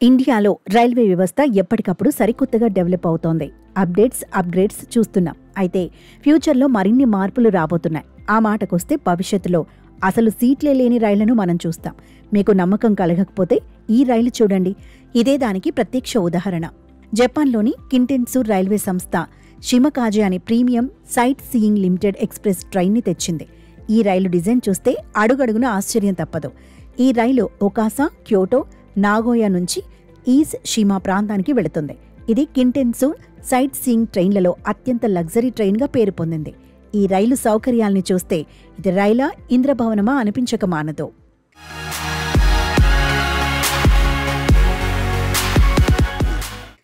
ఇండియాలో రైల్వే వ్యవస్థ ఎప్పటికప్పుడు సరికొత్తగా డెవలప్ అవుతోంది. అప్గ్రేడ్స్ చూస్తున్నాం. అయితే ఫ్యూచర్లో మరిన్ని మార్పులు రాబోతున్నాయి. ఆ మాటకొస్తే భవిష్యత్తులో అసలు సీట్లే లేని రైళ్లను మనం చూస్తాం. మీకు నమ్మకం కలగకపోతే ఈ రైలు చూడండి. ఇదే దానికి ప్రత్యక్ష ఉదాహరణ. జపాన్లోని కింటెన్సు రైల్వే సంస్థ షిమకాజే అనే premium sightseeing limited express ట్రైన్ని తెచ్చింది. ఈ రైలు డిజైన్ చూస్తే అడుగడుగున ఆశ్చర్యం తప్పదు. ఈ రైలు ఒకాసా, క్యోటో, నాగోయా నుంచి ఈజ్ షిమా ప్రాంతానికి వెళుతుంది. ఇది కింటెన్సు సైట్ సీయింగ్ ట్రైన్లలో అత్యంత లగ్జరీ ట్రైన్గా పేరు పొందింది. ఈ రైలు సౌకర్యాల్ని చూస్తే ఇది రైలా, ఇంద్రభవనమా అనిపించక మానదు.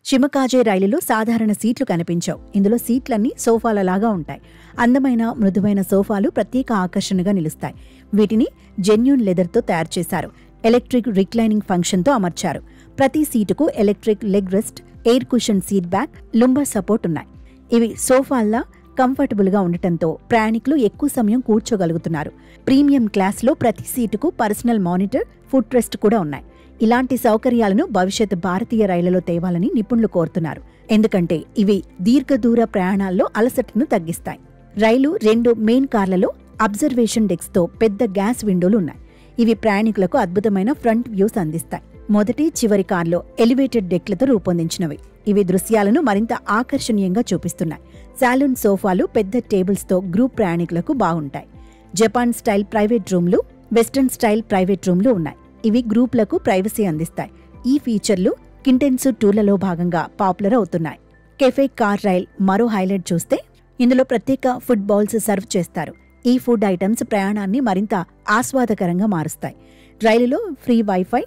షిమకాజే రైలులో సాధారణ సీట్లు కనిపించవు. ఇందులో సీట్లన్నీ సోఫాలలాగా ఉంటాయి. అందమైన మృదువైన సోఫాలు ప్రత్యేక ఆకర్షణగా నిలుస్తాయి. వీటిని జెన్యూన్ లెదర్తో తయారు చేశారు. ఎలక్ట్రిక్ రిక్లైనింగ్ ఫంక్షన్తో అమర్చారు. ప్రతి సీటుకు electric leg rest, air cushion seat back, lumbar support ఉన్నాయి. ఇవి సోఫాల్లా కంఫర్టబుల్గా ఉండటంతో ప్రయాణికులు ఎక్కువ సమయం కూర్చోగలుగుతున్నారు. ప్రీమియం క్లాస్లో ప్రతి సీటుకు పర్సనల్ మానిటర్, ఫుట్ రెస్ట్ కూడా ఉన్నాయి. ఇలాంటి సౌకర్యాలను భవిష్యత్ భారతీయ రైళ్లలో తేవాలని నిపుణులు కోరుతున్నారు. ఎందుకంటే ఇవి దీర్ఘదూర ప్రయాణాల్లో అలసటను తగ్గిస్తాయి. రైలు 2 మెయిన్ కార్లలో అబ్జర్వేషన్ డెక్స్తో పెద్ద గ్యాస్ విండోలు ఉన్నాయి. ఇవి ప్రయాణికులకు అద్భుతమైన ఫ్రంట్ వ్యూస్ అందిస్తాయి. మొదటి, చివరి కార్లో ఎలివేటెడ్ డెక్లతో రూపొందించినవి. ఇవి దృశ్యాలను మరింత ఆకర్షణీయంగా చూపిస్తున్నాయి. సాలూన్ సోఫాలు పెద్ద టేబుల్స్తో గ్రూప్ ప్రయాణికులకు బాగుంటాయి. జపాన్ స్టైల్ ప్రైవేట్ రూమ్లు, వెస్టర్న్ స్టైల్ ప్రైవేట్ రూమ్లు ఉన్నాయి. ఇవి గ్రూప్లకు ప్రైవసీ అందిస్తాయి. ఈ ఫీచర్లు కింటెన్సు టూర్లలో భాగంగా పాపులర్ అవుతున్నాయి. కెఫే కార్ రైల్ మరో హైలైట్ చూస్తే ఇందులో ప్రత్యేక ఫుడ్ బౌల్స్ సర్వ్ చేస్తారు. ఈ ఫుడ్ ఐటమ్స్ ప్రయాణాన్ని మరింత ఆస్వాదకరంగా మారుస్తాయి. రైలులో free wifi,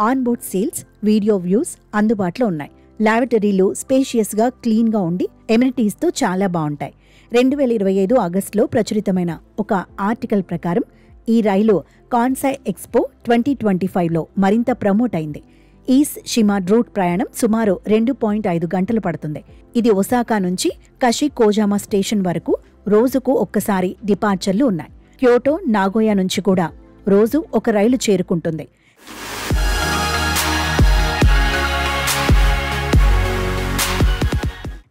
onboard sales, video views అందుబాటులో ఉన్నాయి. లాబరేటరీలు స్పేషియస్గా, క్లీన్గా ఉండి ఎమ్యూనిటీస్తో చాలా బాగుంటాయి. 2025 ఆగస్టులో ప్రచురితమైన ఒక ఆర్టికల్ ప్రకారం ఈ రైలు కాన్సై ఎక్స్పో 2025లో మరింత ప్రమోట్ అయింది. ఈజ్ షిమా రూట్ ప్రయాణం సుమారు 2.5 గంటలు పడుతుంది. ఇది ఒసాకా నుంచి కషికోజామా స్టేషన్ వరకు రోజుకు ఒక్కసారి డిపార్చర్లు ఉన్నాయి. క్యోటో, నాగోయా నుంచి కూడా రోజు ఒక రైలు చేరుకుంటుంది.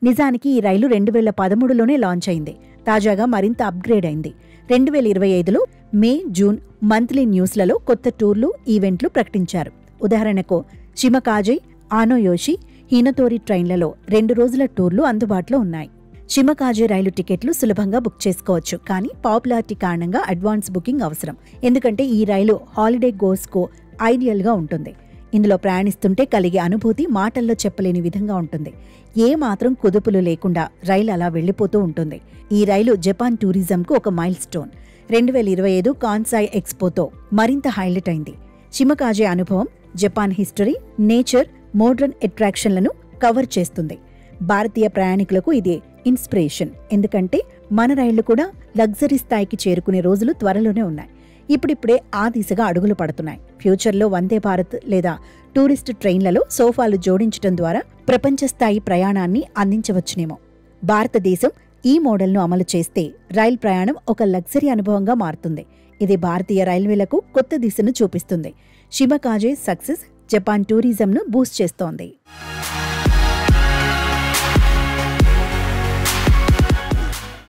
నిజానికి ఈ రైలు 2013లోనే లాంచ్ అయింది. తాజాగా మరింత అప్గ్రేడ్ అయింది. 2025లో మే, జూన్ మంత్లీ న్యూస్లలో కొత్త టూర్లు, ఈవెంట్లు ప్రకటించారు. ఉదాహరణకు షిమకాజే, ఆనోయోషి, హినతోరి ట్రైన్లలో 2 రోజుల టూర్లు అందుబాటులో ఉన్నాయి. షిమకాజే రైలు టికెట్లు సులభంగా బుక్ చేసుకోవచ్చు. కానీ పాపులారిటీ కారణంగా అడ్వాన్స్ బుకింగ్ అవసరం. ఎందుకంటే ఈ రైలు హాలిడే గోస్కు ఐడియల్గా ఉంటుంది. ఇందులో ప్రయాణిస్తుంటే కలిగే అనుభూతి మాటల్లో చెప్పలేని విధంగా ఉంటుంది. ఏ మాత్రం కుదుపులు లేకుండా రైలు అలా వెళ్లిపోతూ ఉంటుంది. ఈ రైలు జపాన్ టూరిజంకు ఒక మైల్ స్టోన్. 2025 కాన్సాయ్ ఎక్స్పోతో మరింత హైలైట్ అయింది. షిమకాజే అనుభవం జపాన్ హిస్టరీ, నేచర్, మోడ్రన్ అట్రాక్షన్లను కవర్ చేస్తుంది. భారతీయ ప్రయాణికులకు ఇది ఇన్స్పిరేషన్. ఎందుకంటే మన రైళ్లు కూడా లగ్జరీ స్థాయికి చేరుకునే రోజులు త్వరలోనే ఉన్నాయి. ఇప్పుడిప్పుడే ఆ దిశగా అడుగులు పడుతున్నాయి. ఫ్యూచర్లో వందే భారత్ లేదా టూరిస్ట్ ట్రైన్లలో సోఫాలు జోడించడం ద్వారా ప్రపంచ స్థాయి ప్రయాణాన్ని అందించవచ్చునేమో. భారతదేశం ఈ మోడల్ను అమలు చేస్తే రైల్ ప్రయాణం ఒక లగ్జరీ అనుభవంగా మారుతుంది. ఇది భారతీయ రైల్వేలకు కొత్త దిశను చూపిస్తుంది. షిమకాజే సక్సెస్ జపాన్ టూరిజంను బూస్ట్ చేస్తోంది.